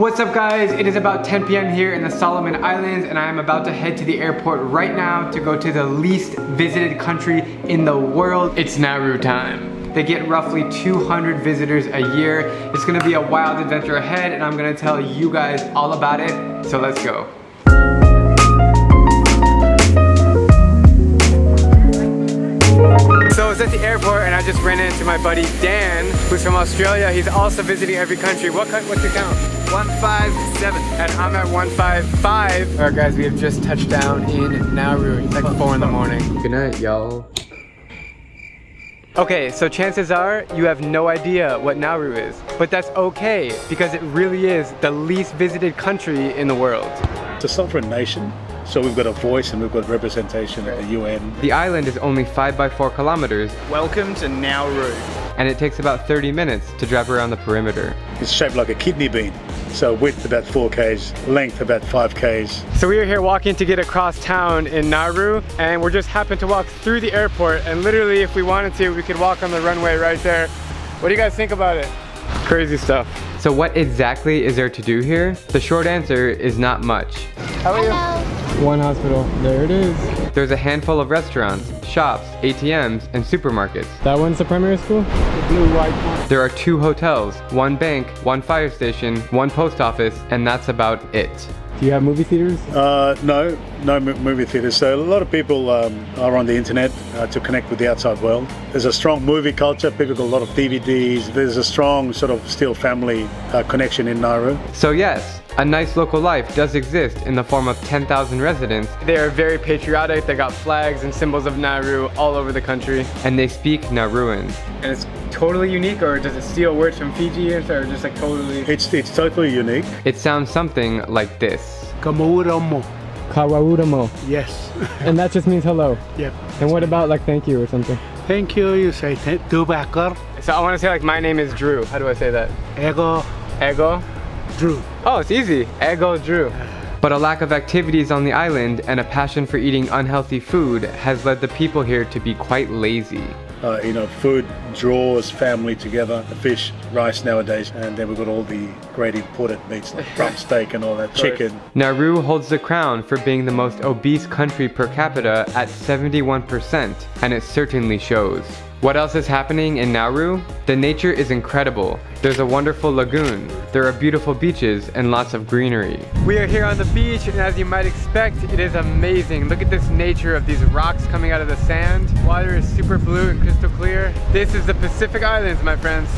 What's up guys? It is about 10 p.m. here in the Solomon Islands and I am about to head to the airport right now to go to the least visited country in the world. It's Nauru time. They get roughly 200 visitors a year. It's gonna be a wild adventure ahead and I'm gonna tell you guys all about it. So let's go. So I was at the airport and I just ran into my buddy Dan, who's from Australia. He's also visiting every country. What's your count? 157. And I'm at 155. Alright guys, we have just touched down in Nauru. It's like 4 in the morning. Good night, y'all. Okay, so chances are you have no idea what Nauru is. But that's okay, because it really is the least visited country in the world. It's a sovereign nation, so we've got a voice and we've got representation at the UN. The island is only 5 by 4 kilometers. Welcome to Nauru. And it takes about 30 minutes to drive around the perimeter. It's shaped like a kidney bean, so width about 4 k's, length about 5 k's. So we are here walking to get across town in Nauru, and we're just happened to walk through the airport, and literally if we wanted to, we could walk on the runway right there. What do you guys think about it? Crazy stuff. So what exactly is there to do here? The short answer is not much. How are you? One hospital, there it is. There's a handful of restaurants, shops, ATMs, and supermarkets. That one's the primary school? The blue white one. There are 2 hotels, 1 bank, 1 fire station, 1 post office, and that's about it. Do you have movie theaters? No movie theaters. So a lot of people are on the internet to connect with the outside world. There's a strong movie culture, people got a lot of DVDs. There's a strong sort of still family connection in Nauru. So yes, a nice local life does exist in the form of 10,000 residents. They are very patriotic, they got flags and symbols of Nauru all over the country. And they speak Nauruan. And it's totally unique, or does it steal words from Fiji or just like totally? It's totally unique. It sounds something like this. Kawauramo. Kawauramo. Yes. And that just means hello? Yep. And what about like thank you or something? Thank you, you say Dubakar. So I want to say like my name is Drew. How do I say that? Ego. Ego? Drew. Oh, it's easy. Ego Drew. But a lack of activities on the island and a passion for eating unhealthy food has led the people here to be quite lazy. Food draws family together. The fish, rice nowadays, and then we've got all the great imported meats like rump steak and all that, chicken. Nauru holds the crown for being the most obese country per capita at 71%, and it certainly shows. What else is happening in Nauru? The nature is incredible. There's a wonderful lagoon. There are beautiful beaches and lots of greenery. We are here on the beach, and as you might expect, it is amazing. Look at this nature of these rocks coming out of the sand. Water is super blue and crystal clear. This is the Pacific Islands, my friends.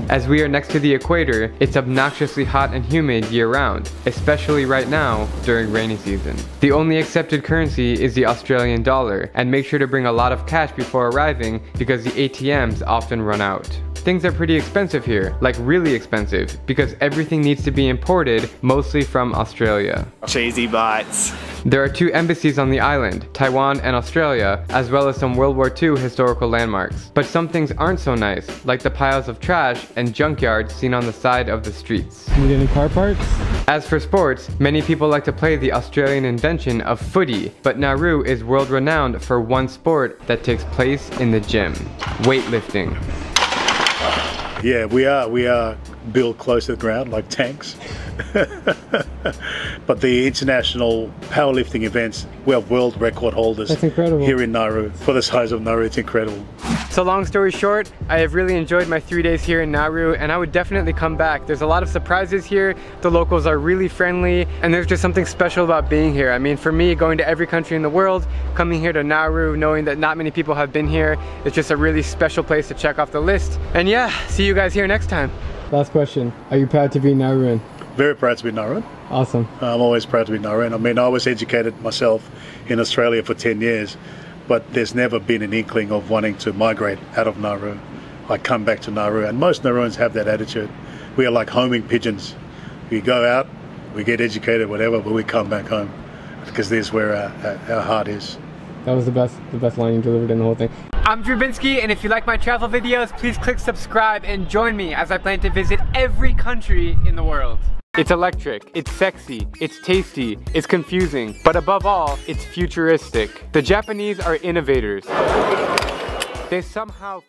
As we are next to the equator, it's obnoxiously hot and humid year-round, especially right now during rainy season. The only accepted currency is the Australian dollar, and make sure to bring a lot of cash before arriving because the ATMs often run out. Things are pretty expensive here, like really expensive, because everything needs to be imported, mostly from Australia. Cheesy bites. There are 2 embassies on the island, Taiwan and Australia, as well as some World War II historical landmarks. But some things aren't so nice, like the piles of trash and junkyards seen on the side of the streets. Need any car parts? As for sports, many people like to play the Australian invention of footy, but Nauru is world renowned for one sport that takes place in the gym: weightlifting. Yeah, we are built close to the ground like tanks. But the international powerlifting events, we have world record holders. That's incredible. Here in Nauru. For the size of Nauru, it's incredible. So long story short, I have really enjoyed my 3 days here in Nauru, and I would definitely come back. There's a lot of surprises here, the locals are really friendly, and there's just something special about being here. I mean, for me, going to every country in the world, coming here to Nauru, knowing that not many people have been here, it's just a really special place to check off the list. And yeah, see you guys here next time. Last question, are you proud to be Nauruan? Very proud to be Nauruan. Awesome. I'm always proud to be Nauruan. I mean, I was educated myself in Australia for 10 years, but there's never been an inkling of wanting to migrate out of Nauru. I come back to Nauru, and most Nauruans have that attitude. We are like homing pigeons. We go out, we get educated, whatever, but we come back home because this is where our heart is. That was the best line you delivered in the whole thing. I'm Drew Binsky, and if you like my travel videos, please click subscribe and join me as I plan to visit every country in the world. It's electric, it's sexy, it's tasty, it's confusing, but above all, it's futuristic. The Japanese are innovators. They somehow